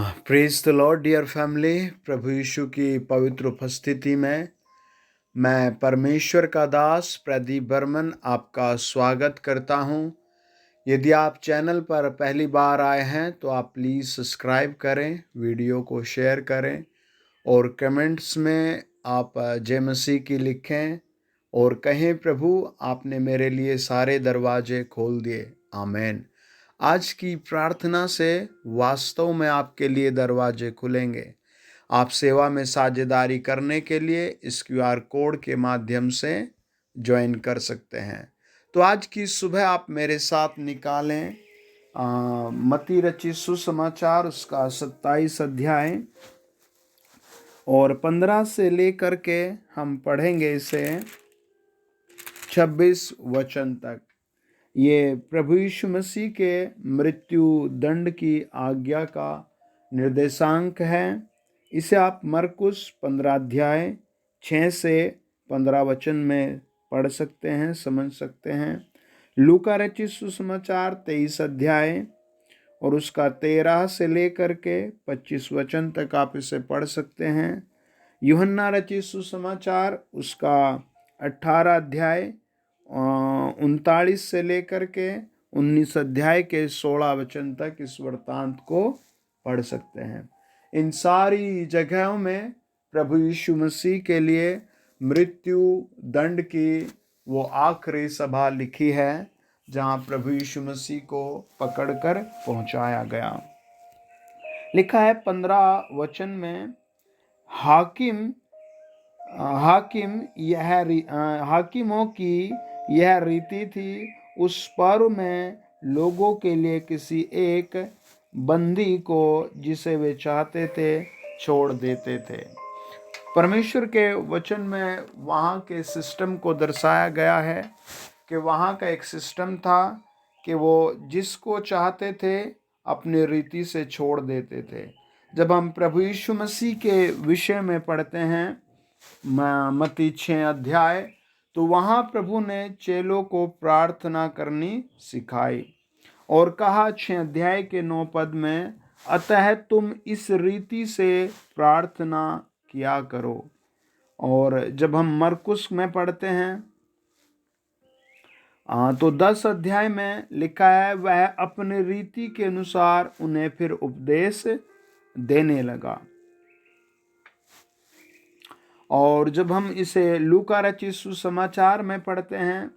Praise the Lord dear family. प्रभु यीशु की पवित्र उपस्थिति में मैं परमेश्वर का दास प्रदीप बर्मन आपका स्वागत करता हूं। यदि आप चैनल पर पहली बार आए हैं तो आप प्लीज़ सब्सक्राइब करें, वीडियो को शेयर करें और कमेंट्स में आप जय मसीह की लिखें और कहें, प्रभु आपने मेरे लिए सारे दरवाजे खोल दिए। आमीन। आज की प्रार्थना से वास्तव में आपके लिए दरवाजे खुलेंगे। आप सेवा में साझेदारी करने के लिए इस क्यूआर कोड के माध्यम से ज्वाइन कर सकते हैं। तो आज की सुबह आप मेरे साथ निकालें मत्ती रचित सुसमाचार उसका 27 अध्याय और 15 से लेकर के हम पढ़ेंगे इसे 26 वचन तक। ये प्रभु यीशु मसीह के मृत्यु दंड की आज्ञा का निर्देशांक है। इसे आप मरकुस 15 अध्याय 6 से 15 वचन में पढ़ सकते हैं, समझ सकते हैं। लूका रचित सुसमाचार 23 अध्याय और उसका 13 से लेकर के 25 वचन तक आप इसे पढ़ सकते हैं। यूहन्ना रचित सुसमाचार उसका 18 अध्याय 39 से लेकर के 19 अध्याय के 16 वचन तक इस वृत्तांत को पढ़ सकते हैं। इन सारी जगहों में प्रभु यीशु मसीह के लिए मृत्यु दंड की वो आखिरी सभा लिखी है जहां प्रभु यीशु मसीह को पकड़कर पहुंचाया गया। लिखा है 15 वचन में, हाकिमों की यह रीति थी उस पर्व में लोगों के लिए किसी एक बंदी को जिसे वे चाहते थे छोड़ देते थे। परमेश्वर के वचन में वहाँ के सिस्टम को दर्शाया गया है कि वहाँ का एक सिस्टम था कि वो जिसको चाहते थे अपनी रीति से छोड़ देते थे। जब हम प्रभु यीशु मसीह के विषय में पढ़ते हैं मत्ती 6 अध्याय, तो वहाँ प्रभु ने चेलों को प्रार्थना करनी सिखाई और कहा 6 अध्याय के 9 पद में, अतः तुम इस रीति से प्रार्थना किया करो। और जब हम मरकुस में पढ़ते हैं तो 10 अध्याय में लिखा है, वह अपनी रीति के अनुसार उन्हें फिर उपदेश देने लगा। और जब हम इसे लूका रचित सुसमाचार में पढ़ते हैं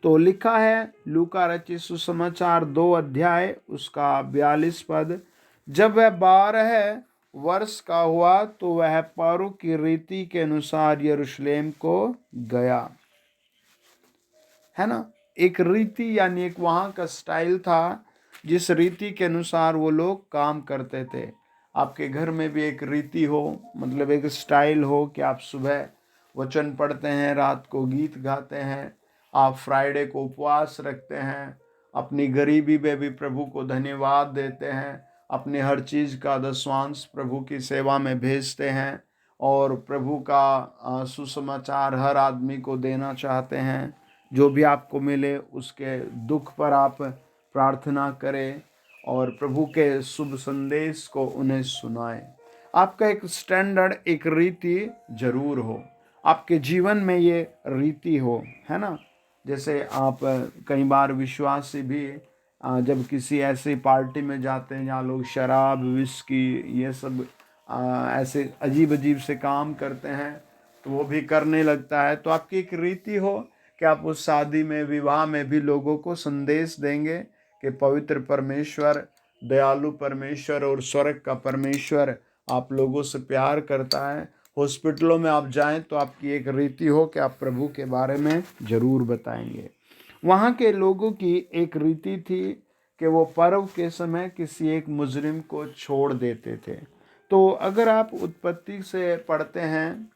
तो लिखा है, लूका रचित सुसमाचार 2 अध्याय उसका 42 पद, जब वह 12 वर्ष का हुआ तो वह पर्व की रीति के अनुसार यरूशलेम को गया। है ना, एक रीति यानी एक वहाँ का स्टाइल था जिस रीति के अनुसार वो लोग काम करते थे। आपके घर में भी एक रीति हो, मतलब एक स्टाइल हो कि आप सुबह वचन पढ़ते हैं, रात को गीत गाते हैं, आप फ्राइडे को उपवास रखते हैं, अपनी गरीबी में भी प्रभु को धन्यवाद देते हैं, अपने हर चीज़ का दशवांश प्रभु की सेवा में भेजते हैं और प्रभु का सुसमाचार हर आदमी को देना चाहते हैं। जो भी आपको मिले उसके दुख पर आप प्रार्थना करें और प्रभु के शुभ संदेश को उन्हें सुनाएं। आपका एक स्टैंडर्ड, एक रीति जरूर हो, आपके जीवन में ये रीति हो, है ना। जैसे आप कई बार विश्वासी भी जब किसी ऐसी पार्टी में जाते हैं जहाँ लोग शराब, विस्की, ये सब ऐसे अजीब अजीब से काम करते हैं तो वो भी करने लगता है। तो आपकी एक रीति हो कि आप उस शादी में, विवाह में भी लोगों को संदेश देंगे कि पवित्र परमेश्वर, दयालु परमेश्वर और स्वर्ग का परमेश्वर आप लोगों से प्यार करता है। हॉस्पिटलों में आप जाएं तो आपकी एक रीति हो कि आप प्रभु के बारे में ज़रूर बताएंगे। वहाँ के लोगों की एक रीति थी कि वो पर्व के समय किसी एक मुजरिम को छोड़ देते थे। तो अगर आप उत्पत्ति से पढ़ते हैं,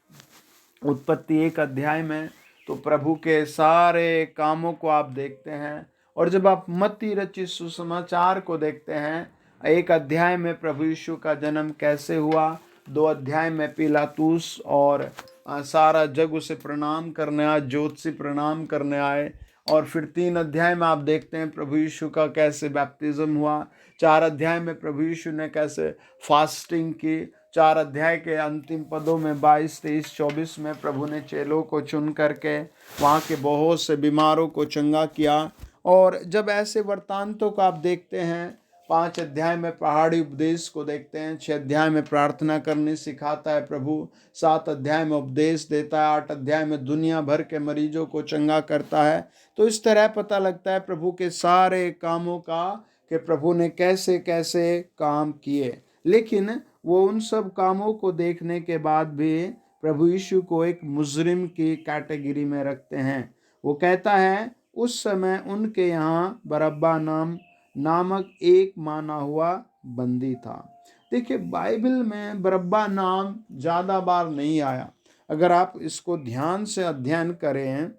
उत्पत्ति 1 अध्याय में, तो प्रभु के सारे कामों को आप देखते हैं। और जब आप मत्ती रचित सुसमाचार को देखते हैं, 1 अध्याय में प्रभु यीशु का जन्म कैसे हुआ, 2 अध्याय में पिलातुस और सारा जग उसे प्रणाम करने आए, ज्योतिषी प्रणाम करने आए, और फिर 3 अध्याय में आप देखते हैं प्रभु यीशु का कैसे बैप्टिज्म हुआ। 4 अध्याय में प्रभु यीशु ने कैसे फास्टिंग की। 4 अध्याय के अंतिम पदों में 22, 23, 24 में प्रभु ने चेलों को चुन करके वहाँ के बहुत से बीमारों को चंगा किया। और जब ऐसे वृत्तांतों को आप देखते हैं, 5 अध्याय में पहाड़ी उपदेश को देखते हैं, 6 अध्याय में प्रार्थना करनी सिखाता है प्रभु, 7 अध्याय में उपदेश देता है, 8 अध्याय में दुनिया भर के मरीजों को चंगा करता है। तो इस तरह पता लगता है प्रभु के सारे कामों का कि प्रभु ने कैसे कैसे काम किए। लेकिन वो उन सब कामों को देखने के बाद भी प्रभु यीशु को एक मुजरिम की कैटेगरी में रखते हैं। वो कहता है उस समय उनके यहाँ बरअब्बा नामक एक माना हुआ बंदी था। देखिए बाइबल में बरअब्बा नाम ज़्यादा बार नहीं आया। अगर आप इसको ध्यान से अध्ययन करें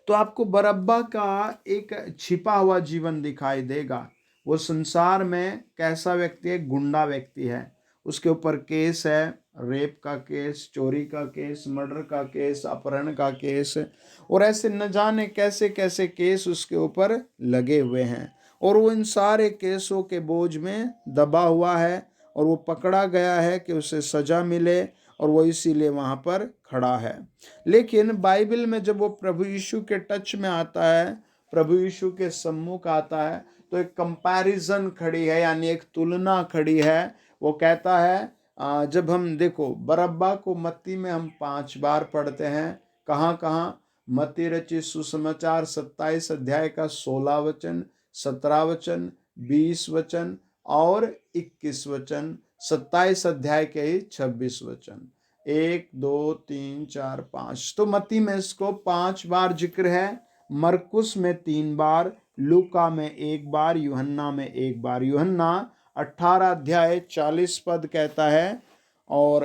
तो आपको बरअब्बा का एक छिपा हुआ जीवन दिखाई देगा। वो संसार में कैसा व्यक्ति है? गुंडा व्यक्ति है। उसके ऊपर केस है, रेप का केस, चोरी का केस, मर्डर का केस, अपहरण का केस, और ऐसे न जाने कैसे कैसे केस उसके ऊपर लगे हुए हैं। और वो इन सारे केसों के बोझ में दबा हुआ है और वो पकड़ा गया है कि उसे सजा मिले, और वो इसीलिए वहाँ पर खड़ा है। लेकिन बाइबल में जब वो प्रभु यीशु के टच में आता है, प्रभु यीशु के सम्मुख आता है, तो एक कंपैरिजन खड़ी है, यानी एक तुलना खड़ी है। वो कहता है जब हम देखो बरअब्बा को मत्ती में हम 5 बार पढ़ते हैं। कहाँ कहाँ? मत्ती रचित सुसमाचार 27 अध्याय का 16 वचन, 17 वचन, 20 वचन और 21 वचन, 27 अध्याय के ही 26 वचन। 1, 2, 3, 4, 5। तो मत्ती में इसको 5 बार जिक्र है, मरकुस में 3 बार, लूका में 1 बार, यूहन्ना में 1 बार। यूहन्ना 18 अध्याय 40 पद कहता है, और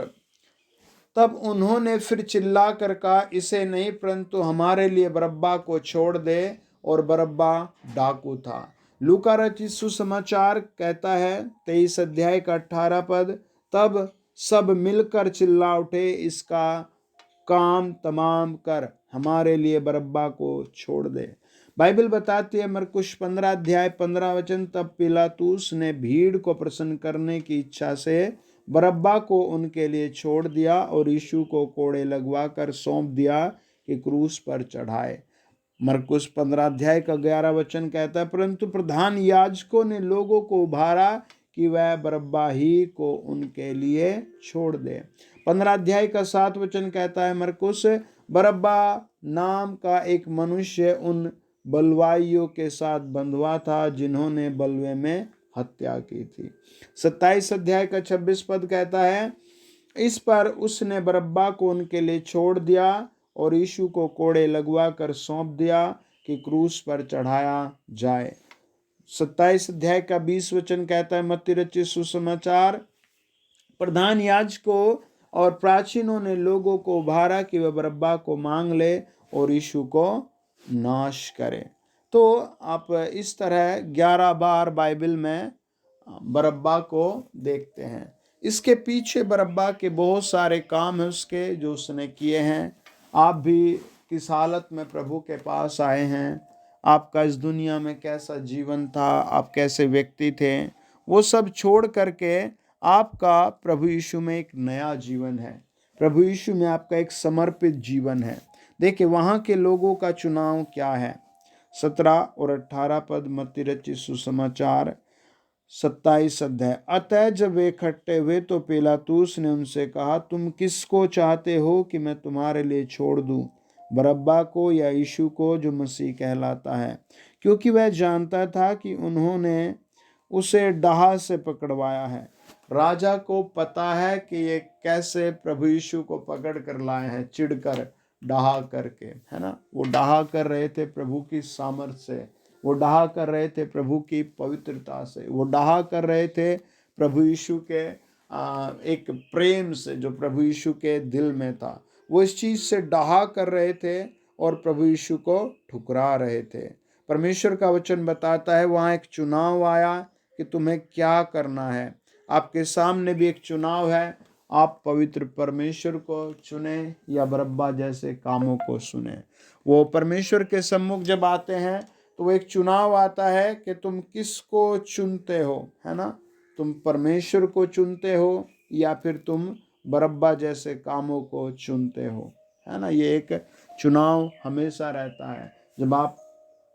तब उन्होंने फिर चिल्ला कर कहा, इसे नहीं परंतु हमारे लिए बरअब्बा को छोड़ दे। और बरअब्बा डाकू था। लूका रचित सुसमाचार कहता है 23 अध्याय का 18 पद, तब सब मिलकर चिल्ला उठे, इसका काम तमाम कर, हमारे लिए बरअब्बा को छोड़ दे। बाइबल बताती है मरकुस 15 अध्याय 15 वचन, तब पिलातुस ने भीड़ को प्रसन्न करने की इच्छा से बरअब्बा को उनके लिए छोड़ दिया और यीशु को कोड़े लगवा कर सौंप दिया कि क्रूस पर चढ़ाए। मरकुस 15 अध्याय का 11 वचन कहता है, परंतु प्रधान याजकों ने लोगों को उभारा कि वह बरअब्बा ही को उनके लिए छोड़ दे। 15 अध्याय का 7 वचन कहता है मरकुस, बरअब्बा नाम का एक मनुष्य उन बलवाइयों के साथ बंधुआ था जिन्होंने बलवे में हत्या की थी। 27 अध्याय का 26 पद कहता है, इस पर उसने बरअब्बा को उनके लिए छोड़ दिया और यीशु को कोड़े लगवा कर सौंप दिया कि क्रूस पर चढ़ाया जाए। 27 अध्याय का 20 वचन कहता है मत्ती रचित सुसमाचार, प्रधान याजकों और प्राचीनों ने लोगों को उभारा कि वह बरअब्बा को मांग ले और यीशु को नाश करे। तो आप इस तरह 11 बार बाइबल में बरअब्बा को देखते हैं। इसके पीछे बरअब्बा के बहुत सारे काम हैं उसके जो उसने किए हैं। आप भी किस हालत में प्रभु के पास आए हैं, आपका इस दुनिया में कैसा जीवन था, आप कैसे व्यक्ति थे, वो सब छोड़ करके आपका प्रभु यीशु में एक नया जीवन है। प्रभु यीशु में आपका एक समर्पित जीवन है। देखिए वहाँ के लोगों का चुनाव क्या है। 17 और 18 पद मत्ती रचित सुसमाचार 27 अध्याय, अतः जब वे इकट्ठे हुए तो पिलातुस ने उनसे कहा, तुम किसको चाहते हो कि मैं तुम्हारे लिए छोड़ दूं, बरअब्बा को या यीशु को जो मसीह कहलाता है? क्योंकि वह जानता था कि उन्होंने उसे डाह से पकड़वाया है। राजा को पता है कि ये कैसे प्रभु यीशु को पकड़ कर लाए हैं, चिढ़कर डाह करके, है ना। वो डाह कर रहे थे प्रभु की सामर्थ से, वो डाह कर रहे थे प्रभु की पवित्रता से, वो डाह कर रहे थे प्रभु यीशु के एक प्रेम से जो प्रभु यीशु के दिल में था। वो इस चीज़ से डाह कर रहे थे और प्रभु यीशु को ठुकरा रहे थे। परमेश्वर का वचन बताता है वहाँ एक चुनाव आया कि तुम्हें क्या करना है। आपके सामने भी एक चुनाव है, आप पवित्र परमेश्वर को चुने या बरअब्बा जैसे कामों को सुने। वो परमेश्वर के सम्मुख जब आते हैं तो वो एक चुनाव आता है कि तुम किसको चुनते हो, है ना। तुम परमेश्वर को चुनते हो या फिर तुम बरअब्बा जैसे कामों को चुनते हो, है ना। ये एक चुनाव हमेशा रहता है।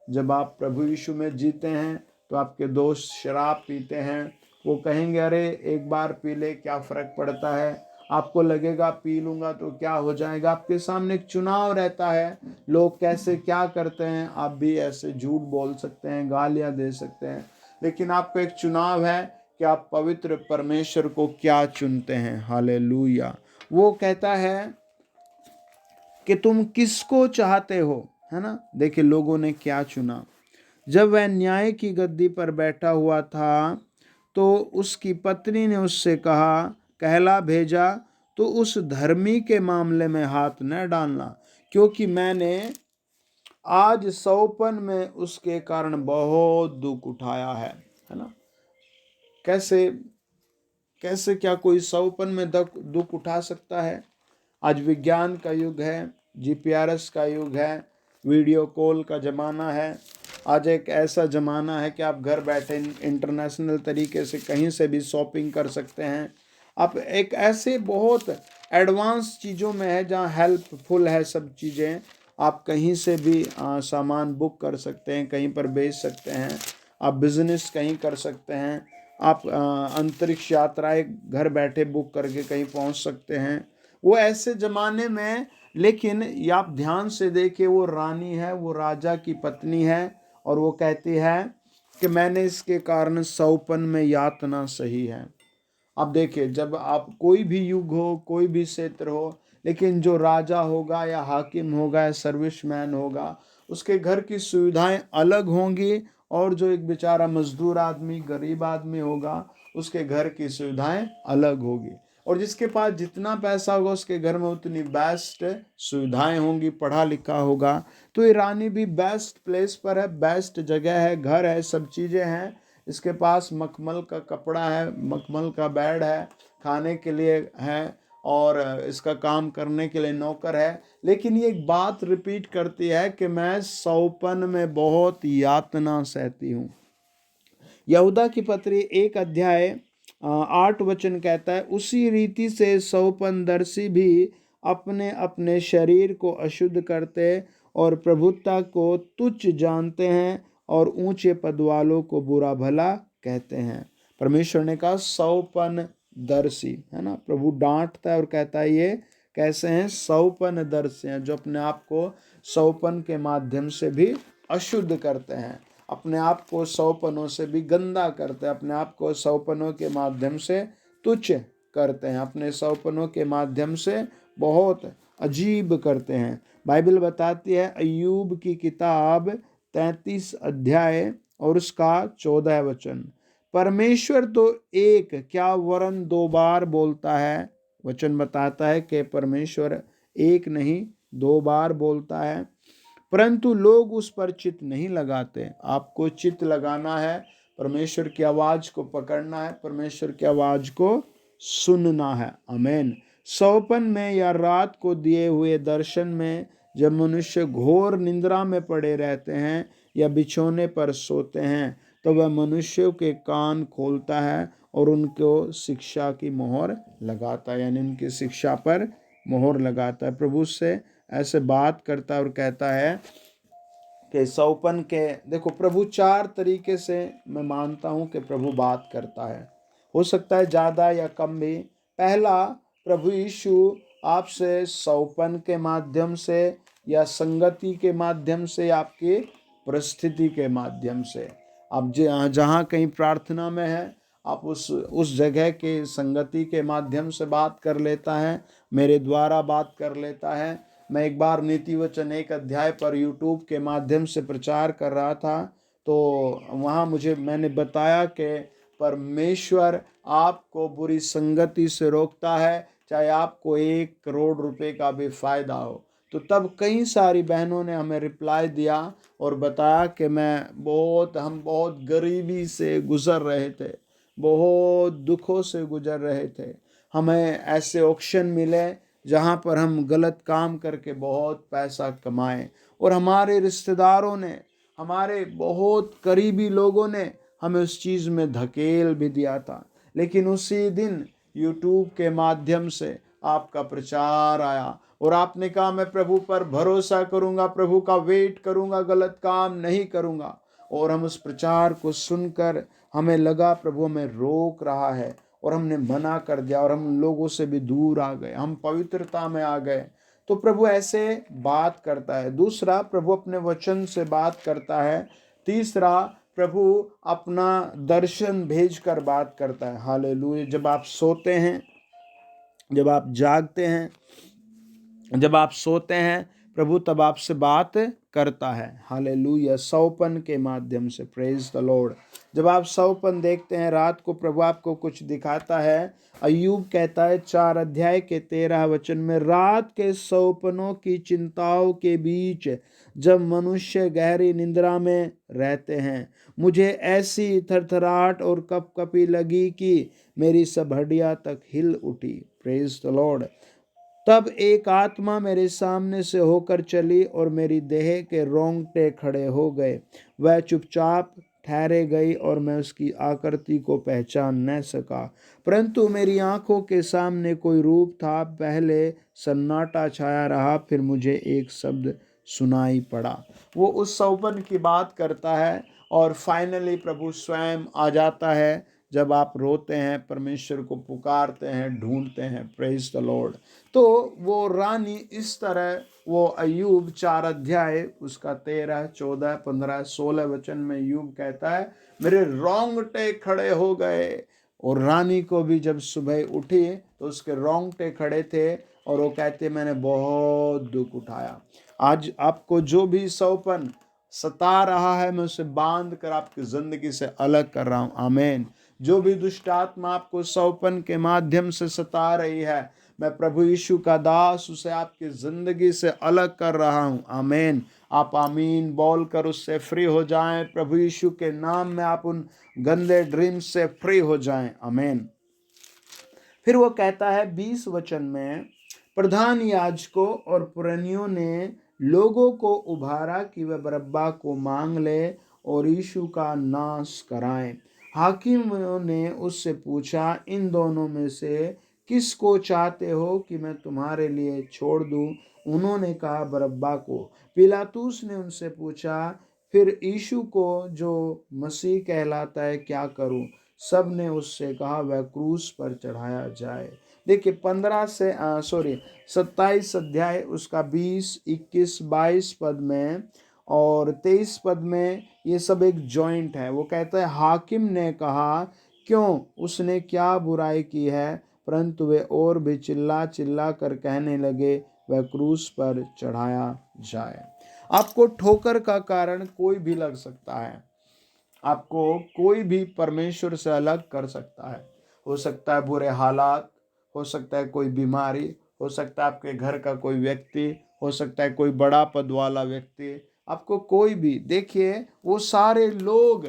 जब आप प्रभु यीशु में जीते हैं तो आपके दोस्त शराब पीते हैं, वो कहेंगे अरे एक बार पी ले, क्या फर्क पड़ता है। आपको लगेगा पी लूंगा तो क्या हो जाएगा। आपके सामने एक चुनाव रहता है, लोग कैसे क्या करते हैं, आप भी ऐसे झूठ बोल सकते हैं, गालियां दे सकते हैं, लेकिन आपका एक चुनाव है कि आप पवित्र परमेश्वर को क्या चुनते हैं। हालेलुया। वो कहता है कि तुम किसको चाहते हो, है ना। देखिए लोगों ने क्या चुना। जब वह न्याय की गद्दी पर बैठा हुआ था तो उसकी पत्नी ने उससे कहा, कहला भेजा तो उस धर्मी के मामले में हाथ न डालना, क्योंकि मैंने आज सौपन में उसके कारण बहुत दुख उठाया है ना। कैसे कैसे क्या कोई सौपन में दुख उठा सकता है। आज विज्ञान का युग है, जीपीआरएस का युग है, वीडियो कॉल का ज़माना है। आज एक ऐसा ज़माना है कि आप घर बैठे इंटरनेशनल तरीके से कहीं से भी शॉपिंग कर सकते हैं। आप एक ऐसे बहुत एडवांस चीज़ों में है जहाँ हेल्पफुल है सब चीज़ें। आप कहीं से भी सामान बुक कर सकते हैं, कहीं पर बेच सकते हैं, आप बिजनेस कहीं कर सकते हैं, आप अंतरिक्ष यात्राएं घर बैठे बुक करके कहीं पहुंच सकते हैं। वो ऐसे ज़माने में, लेकिन ये आप ध्यान से देखिए, वो रानी है, वो राजा की पत्नी है, और वो कहती है कि मैंने इसके कारण सौपन में यातना सही है। अब देखिए जब आप कोई भी युग हो, कोई भी क्षेत्र हो, लेकिन जो राजा होगा या हाकिम होगा या सर्विसमैन होगा, उसके घर की सुविधाएं अलग होंगी, और जो एक बेचारा मजदूर आदमी, गरीब आदमी होगा, उसके घर की सुविधाएं अलग होगी। और जिसके पास जितना पैसा होगा उसके घर में उतनी बेस्ट सुविधाएं होंगी, पढ़ा लिखा होगा। तो ईरानी भी बेस्ट प्लेस पर है, बेस्ट जगह है, घर है, सब चीज़ें हैं। इसके पास मखमल का कपड़ा है, मखमल का बेड है, खाने के लिए है, और इसका काम करने के लिए नौकर है। लेकिन ये एक बात रिपीट करती है कि मैं सौपन में बहुत यातना सहती हूँ। यहूदा की पत्री 1 अध्याय 8 वचन कहता है, उसी रीति से सौपनदर्शी भी अपने अपने शरीर को अशुद्ध करते और प्रभुता को तुच्छ जानते हैं और ऊंचे पद वालों को बुरा भला कहते हैं। परमेश्वर ने कहा सौपनदर्शी, है ना। प्रभु डांटता है और कहता है ये कैसे हैं, सौपनदर्शी हैं, जो अपने आप को सौपन के माध्यम से भी अशुद्ध करते हैं, अपने आप को सौपनों से भी गंदा करते हैं, अपने आप को सौपनों के माध्यम से तुच्छ करते हैं, अपने सौपनों के माध्यम से बहुत अजीब करते हैं। बाइबल बताती है अय्यूब की किताब 33 अध्याय और उसका 14 वचन, परमेश्वर तो एक क्या वरन 2 बार बोलता है। वचन बताता है कि परमेश्वर एक नहीं 2 बार बोलता है, परंतु लोग उस पर चित्त नहीं लगाते। आपको चित्त लगाना है, परमेश्वर की आवाज को पकड़ना है, परमेश्वर की आवाज को सुनना है। आमीन। सौपन में या रात को दिए हुए दर्शन में जब मनुष्य घोर निंद्रा में पड़े रहते हैं या बिछौने पर सोते हैं, तो वह मनुष्यों के कान खोलता है और उनको शिक्षा की मोहर लगाता है, यानी उनकी शिक्षा पर मोहर लगाता है। प्रभु से ऐसे बात करता है और कहता है कि सौपन के, देखो प्रभु 4 तरीके से मैं मानता हूं कि प्रभु बात करता है, हो सकता है ज़्यादा या कम भी। पहला, प्रभु यीशु आपसे सौपन के माध्यम से या संगति के माध्यम से, आपकी परिस्थिति के माध्यम से, आप जहाँ कहीं प्रार्थना में है, आप उस जगह के संगति के माध्यम से बात कर लेता है, मेरे द्वारा बात कर लेता है। मैं एक बार नीति वचन 1 अध्याय पर यूट्यूब के माध्यम से प्रचार कर रहा था, तो वहाँ मैंने बताया कि परमेश्वर आपको बुरी संगति से रोकता है, चाहे आपको 1 करोड़ रुपए का भी फायदा हो। तो तब कई सारी बहनों ने हमें रिप्लाई दिया और बताया कि हम बहुत गरीबी से गुजर रहे थे, बहुत दुखों से गुजर रहे थे, हमें ऐसे ऑप्शन मिले जहाँ पर हम गलत काम करके बहुत पैसा कमाएं, और हमारे रिश्तेदारों ने, हमारे बहुत करीबी लोगों ने हमें उस चीज़ में धकेल भी दिया था, लेकिन उसी दिन यूट्यूब के माध्यम से आपका प्रचार आया और आपने कहा मैं प्रभु पर भरोसा करूंगा, प्रभु का वेट करूंगा, गलत काम नहीं करूंगा। और हम उस प्रचार को सुनकर हमें लगा प्रभु हमें रोक रहा है, और हमने मना कर दिया और हम लोगों से भी दूर आ गए, हम पवित्रता में आ गए। तो प्रभु ऐसे बात करता है। दूसरा, प्रभु अपने वचन से बात करता है। तीसरा, प्रभु अपना दर्शन भेजकर बात करता है। हालेलुया। जब आप सोते हैं, जब आप जागते हैं, जब आप सोते हैं, प्रभु तब आपसे बात करता है। हालेलुया। सौपन के माध्यम से। Praise the Lord. जब आप सौपन देखते हैं रात को, प्रभु आपको कुछ दिखाता है। अय्यूब कहता है 4 अध्याय के 13 वचन में, रात के सौपनों की चिंताओं के बीच जब मनुष्य गहरी निद्रा में रहते हैं, मुझे ऐसी थरथराहट और कपकपी लगी कि मेरी सब हड्डियां तक हिल उठी। Praise the Lord. तब एक आत्मा मेरे सामने से होकर चली और मेरी देह के रोंगटे खड़े हो गए। वह चुपचाप ठहरे गई और मैं उसकी आकृति को पहचान न सका, परंतु मेरी आंखों के सामने कोई रूप था। पहले सन्नाटा छाया रहा, फिर मुझे एक शब्द सुनाई पड़ा। वो उस सौपन की बात करता है और फाइनली प्रभु स्वयं आ जाता है। जब आप रोते हैं, परमेश्वर को पुकारते हैं, ढूंढते हैं। Praise the Lord. तो वो रानी इस तरह, वो अय्यूब 4 अध्याय उसका 13, 14, 15, 16 वचन में अय्यूब कहता है मेरे रोंगटे खड़े हो गए। और रानी को भी जब सुबह उठी तो उसके रोंगटे खड़े थे और वो कहते मैंने बहुत दुख उठाया। आज आपको जो भी सौपन सता रहा है, मैं उसे बांध कर आपकी जिंदगी से अलग कर रहा हूं। आमीन। जो भी दुष्ट आत्मा आपको सौपन के माध्यम से सता रही है, मैं प्रभु यीशु का दास उसे आपकी जिंदगी से अलग कर रहा हूं। आमीन। आप आमीन बोलकर उससे फ्री हो जाएं। प्रभु यीशु के नाम में आप उन गंदे ड्रीम्स से फ्री हो जाएं। आमीन। फिर वो कहता है 20 वचन में, प्रधान याजकों और पुरनियों ने लोगों को उभारा कि वह बरअब्बा को मांग ले और यीशु का नाश कराएं। हाकिमों ने उससे पूछा, इन दोनों में से किसको चाहते हो कि मैं तुम्हारे लिए छोड़ दूं? उन्होंने कहा बरअब्बा को। पिलातुस ने उनसे पूछा, फिर यीशु को जो मसीह कहलाता है क्या करूं? सब ने उससे कहा वह क्रूस पर चढ़ाया जाए। देखिए 27 अध्याय उसका 20, 21, 22 पद में और 23 पद में ये सब एक जॉइंट है। वो कहता है हाकिम ने कहा, क्यों, उसने क्या बुराई की है? परंतु वे और भी चिल्ला चिल्ला कर कहने लगे वह क्रूस पर चढ़ाया जाए। आपको ठोकर का कारण कोई भी लग सकता है, आपको कोई भी परमेश्वर से अलग कर सकता है। हो सकता है बुरे हालात, हो सकता है कोई बीमारी, हो सकता है आपके घर का कोई व्यक्ति, हो सकता है कोई बड़ा पद वाला व्यक्ति, आपको कोई भी। देखिए वो सारे लोग,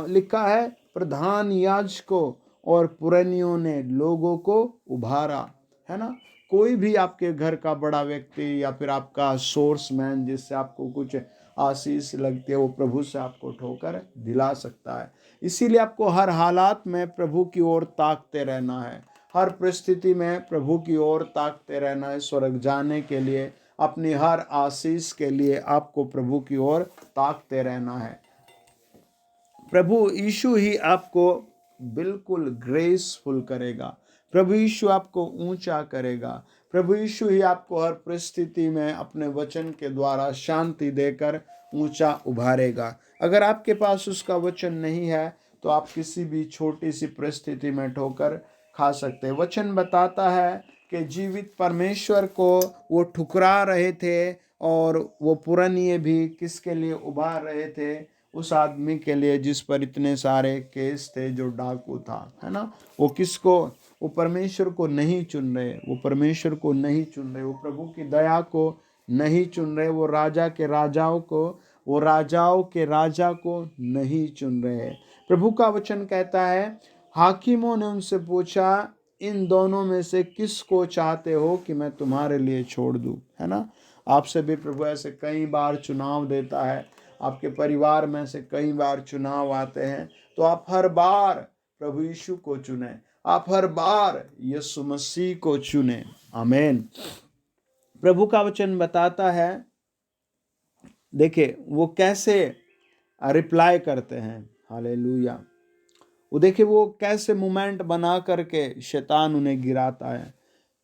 लिखा है प्रधान याजकों और पुरनियों ने लोगों को उभारा, है ना। कोई भी आपके घर का बड़ा व्यक्ति या फिर आपका सोर्स मैन जिससे आपको कुछ आशीष लगती है, वो प्रभु से आपको ठोकर दिला सकता है। इसीलिए आपको हर हालात में प्रभु की ओर ताकते रहना है, हर परिस्थिति में प्रभु की ओर ताकते रहना है। स्वर्ग जाने के लिए, अपनी हर आशीष के लिए आपको प्रभु की ओर ताकते रहना है। प्रभु यीशु ही आपको बिल्कुल ग्रेसफुल करेगा, प्रभु यीशु आपको ऊंचा करेगा, प्रभु यीशु ही आपको हर परिस्थिति में अपने वचन के द्वारा शांति देकर ऊंचा उभारेगा। अगर आपके पास उसका वचन नहीं है तो आप किसी भी छोटी सी परिस्थिति में ठोकर खा सकते हैं। वचन बताता है कि जीवित परमेश्वर को वो ठुकरा रहे थे और वो पुरनिये भी किसके लिए उभार रहे थे? उस आदमी के लिए जिस पर इतने सारे केस थे, जो डाकू था, है ना। वो किसको? वो परमेश्वर को नहीं चुन रहे, वो परमेश्वर को नहीं चुन रहे, वो प्रभु की दया को नहीं चुन रहे, वो राजा के राजाओं को, वो राजाओं के राजा को नहीं चुन रहे। प्रभु का वचन कहता है हाकिमों ने उनसे पूछा, इन दोनों में से किसको चाहते हो कि मैं तुम्हारे लिए छोड़ दूं, है ना। आपसे भी प्रभु ऐसे कई बार चुनाव देता है, आपके परिवार में से कई बार चुनाव आते हैं, तो आप हर बार प्रभु यीशु को चुने, आप हर बार यीशु मसीह को चुने। आमीन। प्रभु का वचन बताता है, देखिए वो कैसे रिप्लाई करते हैं। हालेलुया। वो देखिए वो कैसे मूवमेंट बना करके शैतान उन्हें गिराता है।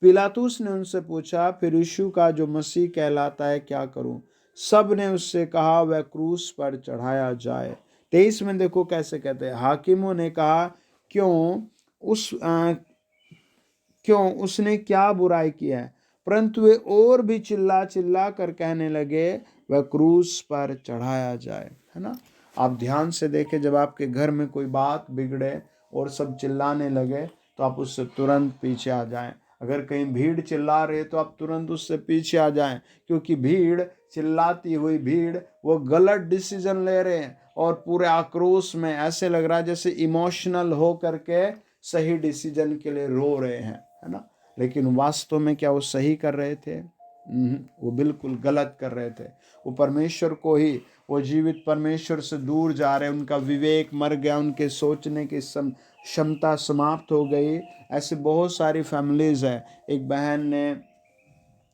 पिलातुस ने उनसे पूछा, फिर यीशु का जो मसीह कहलाता है क्या करूं? सब ने उससे कहा, वह क्रूस पर चढ़ाया जाए। 23 में देखो कैसे कहते हैं, हाकिमों ने कहा, क्यों उसने क्या बुराई की है? परंतु वे और भी चिल्ला चिल्ला कर कहने लगे, वह क्रूस पर चढ़ाया जाए। है ना? आप ध्यान से देखें, जब आपके घर में कोई बात बिगड़े और सब चिल्लाने लगे तो आप उससे तुरंत पीछे आ जाएं। अगर कहीं भीड़ चिल्ला रही है तो आप तुरंत उससे पीछे आ जाएं, क्योंकि भीड़, चिल्लाती हुई भीड़, वो गलत डिसीजन ले रहे हैं और पूरे आक्रोश में ऐसे लग रहा है जैसे इमोशनल हो करके सही डिसीजन के लिए रो रहे हैं। है ना? लेकिन वास्तव में क्या वो सही कर रहे थे? वो बिल्कुल गलत कर रहे थे। वो परमेश्वर को ही, वो जीवित परमेश्वर से दूर जा रहे, उनका विवेक मर गया, उनके सोचने की क्षमता समाप्त हो गई। ऐसे बहुत सारी फैमिलीज है। एक बहन ने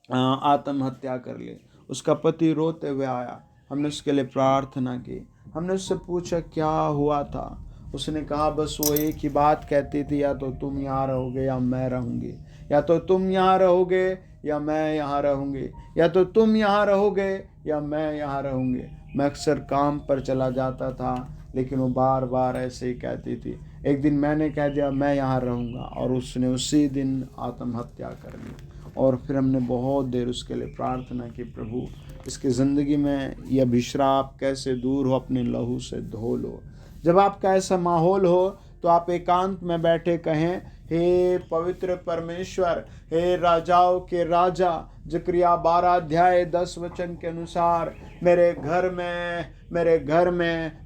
आत्महत्या कर ली, उसका पति रोते हुए आया, हमने उसके लिए प्रार्थना की, हमने उससे पूछा क्या हुआ था। उसने कहा बस वो एक ही बात कहती थी, या तो तुम यहाँ रहोगे या मैं रहूँगी, या तो तुम यहाँ रहोगे या मैं यहाँ रहूँगी, या तो तुम यहाँ रहोगे या मैं यहाँ रहूँगी। मैं अक्सर काम पर चला जाता था, लेकिन वो बार बार ऐसे ही कहती थी। एक दिन मैंने कह दिया मैं यहाँ रहूँगा, और उसने उसी दिन आत्महत्या कर ली। और फिर हमने बहुत देर उसके लिए प्रार्थना की, प्रभु इसकी ज़िंदगी में यह अभिश्राप कैसे दूर हो, अपने लहू से धो लो। जब आपका ऐसा माहौल हो तो आप एकांत में बैठे कहें, हे पवित्र परमेश्वर, हे राजाओं के राजा, ज़करिया 12 अध्याय 10 वचन के अनुसार मेरे घर में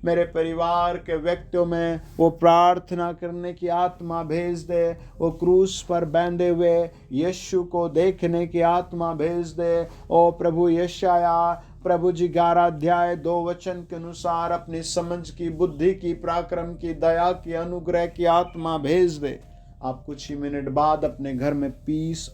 मेरे परिवार के व्यक्तियों में वो प्रार्थना करने की आत्मा भेज दे, वो क्रूस पर बंधे हुए यीशु को देखने की आत्मा भेज दे। ओ प्रभु यशाया प्रभु जी 11 अध्याय 2 वचन के अनुसार अपनी समझ की, बुद्धि की, पराक्रम की, दया की, अनुग्रह की आत्मा भेज दे। आप कुछ ही मिनट बाद अपने घर में पीस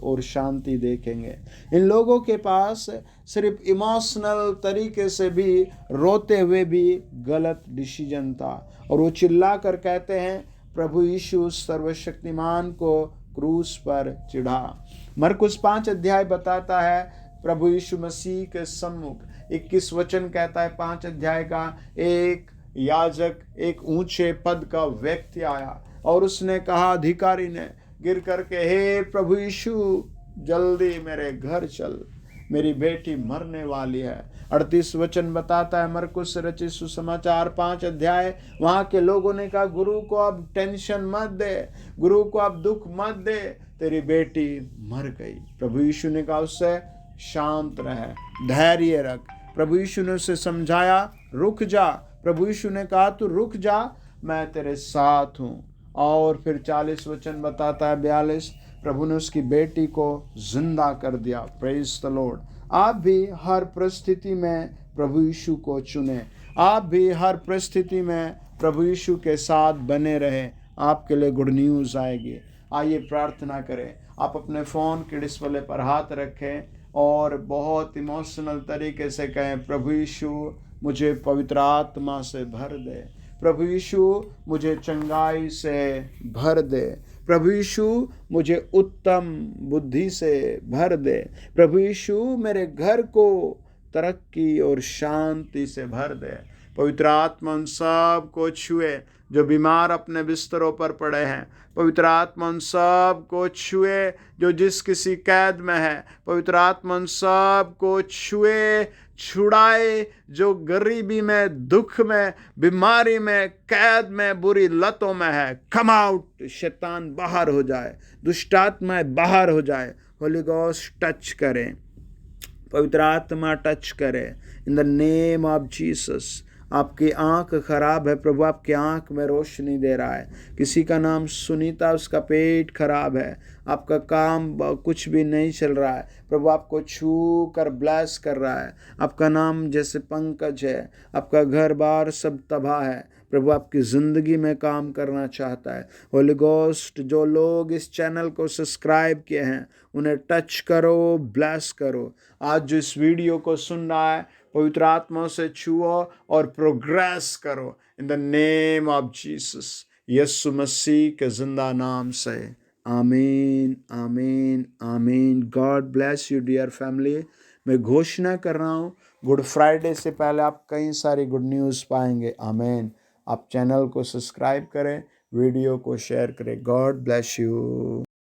और शांति देखेंगे। इन लोगों के पास सिर्फ इमोशनल तरीके से भी, रोते हुए भी गलत डिसीजन था, और वो चिल्ला कर कहते हैं प्रभु यीशु सर्वशक्तिमान को क्रूस पर चिढ़ा। मरकुस 5 अध्याय बताता है प्रभु यीशु मसीह के सम्मुख 21 वचन कहता है 5 अध्याय का, एक याजक, एक ऊंचे पद का व्यक्ति आया और उसने कहा, अधिकारी ने गिर करके, हे प्रभु यीशु जल्दी मेरे घर चल, मेरी बेटी मरने वाली है। 38 वचन बताता है मरकुस रचित सुसमाचार 5 अध्याय, वहां के लोगों ने कहा, गुरु को अब टेंशन मत दे, गुरु को अब दुख मत दे, तेरी बेटी मर गई। प्रभु यीशु ने कहा उससे, शांत रह, धैर्य रख। प्रभु यीशु ने उसे समझाया, रुक जा। प्रभु यीशु ने कहा तू रुक जा, मैं तेरे साथ हूँ। और फिर 40 वचन बताता है 42, प्रभु ने उसकी बेटी को जिंदा कर दिया। Praise the Lord. आप भी हर परिस्थिति में प्रभु यीशु को चुने, आप भी हर परिस्थिति में प्रभु यीशु के साथ बने रहें, आपके लिए गुड न्यूज़ आएगी। आइए प्रार्थना करें। आप अपने फ़ोन के डिस्प्ले पर हाथ रखें और बहुत इमोशनल तरीके से कहें, प्रभु यीशु मुझे पवित्र आत्मा से भर दे, प्रभु यीशु मुझे चंगाई से भर दे, प्रभु यीशु मुझे उत्तम बुद्धि से भर दे, प्रभु यीशु मेरे घर को तरक्की और शांति से भर दे। पवित्र आत्मा उन सब को छुए जो बीमार अपने बिस्तरों पर पड़े हैं। पवित्र आत्मा उन सब को छुए जो जिस किसी कैद में है। पवित्र आत्मा उन सब को छुए, छुड़ाए जो गरीबी में, दुख में, बीमारी में, कैद में, बुरी लतों में है। कम आउट, शैतान बाहर हो जाए, दुष्ट आत्माएं बाहर हो जाए। होली गॉस्ट टच करें, पवित्र आत्मा टच करे इन द नेम ऑफ जीसस। आपकी आँख खराब है, प्रभु आपकी आँख में रोशनी दे रहा है। किसी का नाम सुनीता, उसका पेट खराब है, आपका काम कुछ भी नहीं चल रहा है, प्रभु आपको छू कर ब्लेस कर रहा है। आपका नाम जैसे पंकज है, आपका घर बार सब तबाह है, प्रभु आपकी ज़िंदगी में काम करना चाहता है। होली गोस्ट, जो लोग इस चैनल को सब्सक्राइब किए हैं उन्हें टच करो, ब्लेस करो। आज जो इस वीडियो को सुन रहा है, पवित्र आत्मा से छुओ और प्रोग्रेस करो in the name of Jesus, Yeshu Masih के जिंदा नाम से। आमीन, आमीन, आमीन। God bless you dear family. मैं घोषणा कर रहा हूँ, गुड फ्राइडे से पहले आप कई सारी गुड न्यूज़ पाएंगे। आमीन। आप चैनल को सब्सक्राइब करें, वीडियो को शेयर करें। God bless you.